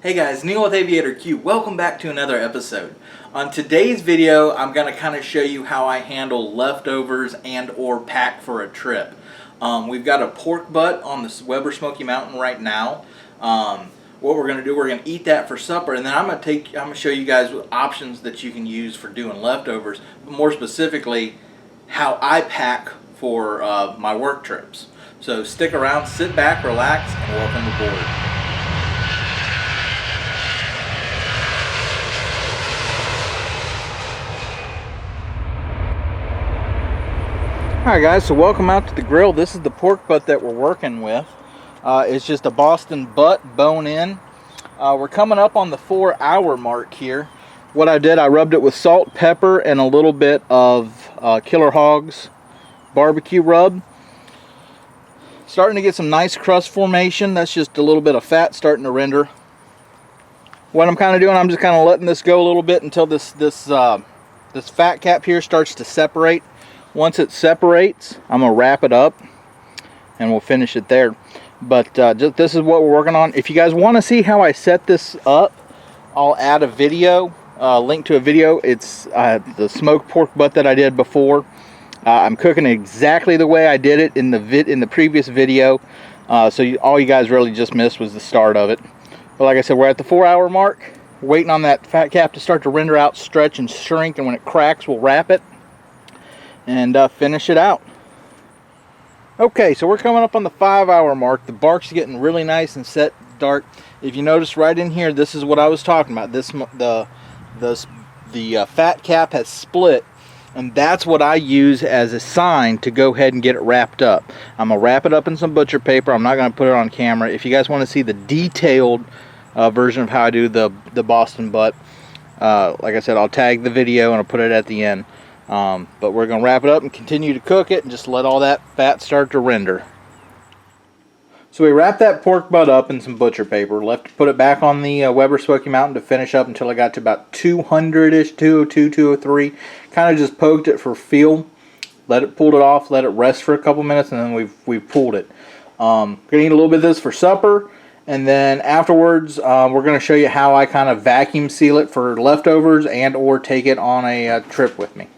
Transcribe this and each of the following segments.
Hey guys, Neil with Aviator Q. Welcome back to another episode. On today's video, I'm going to kind of show you how I handle leftovers and or pack for a trip. We've got a pork butt on the Weber Smokey Mountain right now. What we're going to do, we're going to eat that for supper, and then I'm going to show you guys options that you can use for doing leftovers, but more specifically, how I pack for my work trips. So stick around, sit back, relax, and welcome aboard. Alright guys, so welcome out to the grill. This is the pork butt that we're working with. It's just a Boston butt, bone in. We're coming up on the 4-hour mark here. What I did, I rubbed it with salt, pepper, and a little bit of Killer Hogs barbecue rub. Starting to get some nice crust formation. That's just a little bit of fat starting to render. What I'm kind of doing, I'm just kind of letting this go a little bit until this fat cap here starts to separate. Once it separates, I'm going to wrap it up and we'll finish it there. But this is what we're working on. If you guys want to see how I set this up, I'll add a video, link to a video. It's the smoked pork butt that I did before. I'm cooking it exactly the way I did it in the previous video. So all you guys really just missed was the start of it. But like I said, we're at the 4-hour mark. We're waiting on that fat cap to start to render out, stretch, and shrink. And when it cracks, we'll wrap it and finish it out. Okay, so we're coming up on the 5-hour mark. The bark's getting really nice and set dark. If you notice right in here, this is what I was talking about. The fat cap has split, and that's what I use as a sign to go ahead and get it wrapped up. I'm gonna wrap it up in some butcher paper. I'm not gonna put it on camera. If you guys want to see the detailed version of how I do the Boston butt, like I said, I'll tag the video and I'll put it at the end. But we're going to wrap it up and continue to cook it and just let all that fat start to render. So we wrapped that pork butt up in some butcher paper, put it back on the Weber Smokey Mountain to finish up until I got to about 200-ish, 202, 203. Kind of just poked it for feel, pulled it off, let it rest for a couple minutes, and then we've pulled it. Going to eat a little bit of this for supper, and then afterwards we're going to show you how I kind of vacuum seal it for leftovers and or take it on a trip with me.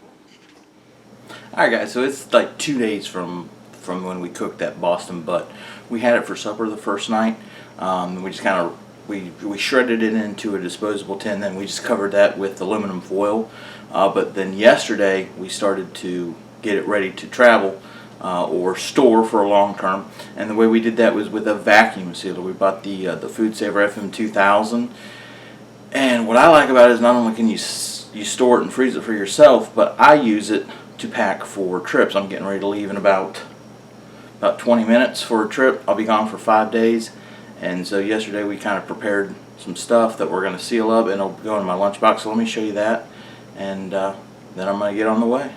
Alright guys, so it's like 2 days from when we cooked that Boston butt. We had it for supper the first night. We just kind of we shredded it into a disposable tin, then we just covered that with aluminum foil. But then yesterday we started to get it ready to travel or store for a long term. And the way we did that was with a vacuum sealer. We bought the Food Saver FM2000. And what I like about it is not only can you store it and freeze it for yourself, but I use it to pack for trips. I'm getting ready to leave in about 20 minutes for a trip. I'll be gone for 5 days, and so yesterday we kind of prepared some stuff that we're going to seal up and it'll go in my lunchbox. So let me show you that, and then I'm going to get on the way.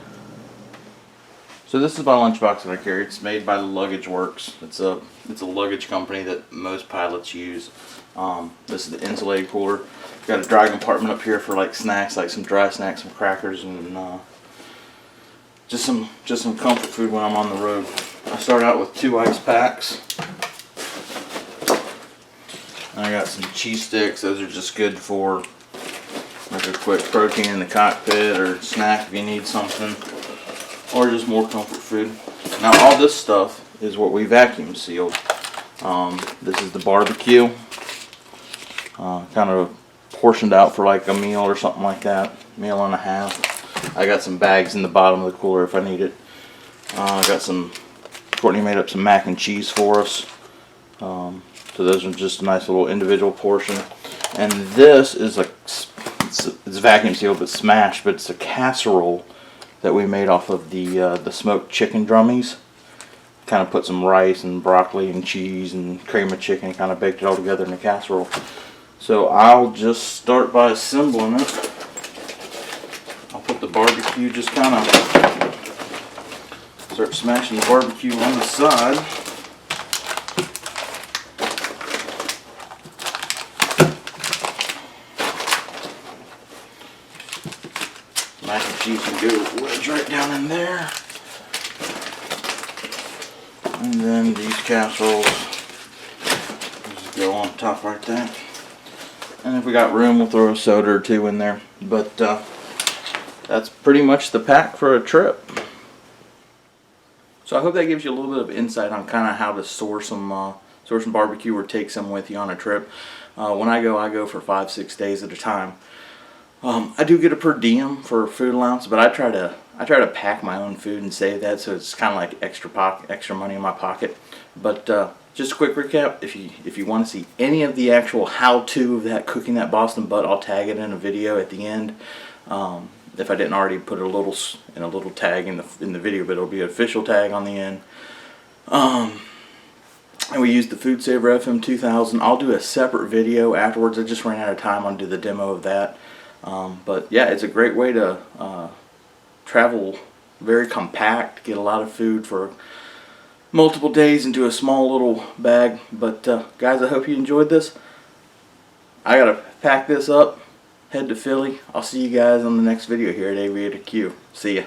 So this is my lunchbox that I carry. It's made by the Luggage Works. It's a luggage company that most pilots use. This is the insulated cooler. Got a dry compartment up here for like snacks, like some dry snacks, some crackers, and just some comfort food when I'm on the road. I start out with 2 ice packs. I got some cheese sticks. Those are just good for like a quick protein in the cockpit or snack if you need something, or just more comfort food. Now all this stuff is what we vacuum sealed. This is the barbecue, kind of portioned out for like a meal or something like that, meal and a half. I got some bags in the bottom of the cooler if I need it. Courtney made up some mac and cheese for us. So those are just a nice little individual portion. And this is it's vacuum sealed but smashed, but it's a casserole that we made off of the smoked chicken drummies. Kind of put some rice and broccoli and cheese and cream of chicken, kind of baked it all together in a casserole. So I'll just start by assembling it. Put the barbecue, just kind of start smashing the barbecue on the side. Mac and cheese can go wedge right down in there. And then these casseroles just go on top right there. And if we got room, we'll throw a soda or two in there. But that's pretty much the pack for a trip. So I hope that gives you a little bit of insight on kind of how to source some barbecue or take some with you on a trip. When I go for 5-6 days at a time. I do get a per diem for food allowance, but I try to pack my own food and save that, so it's kind of like extra money in my pocket. But just a quick recap: if you want to see any of the actual how-to of that cooking that Boston butt, I'll tag it in a video at the end. If I didn't already put a little tag in the video, but it'll be an official tag on the end. And we used the Food Saver FM 2000. I'll do a separate video afterwards. I just ran out of time on do the demo of that. But yeah, it's a great way to travel, very compact, get a lot of food for multiple days into a small little bag. But guys, I hope you enjoyed this. I gotta pack this up, head to Philly. I'll see you guys on the next video here at Aviator Q. See ya.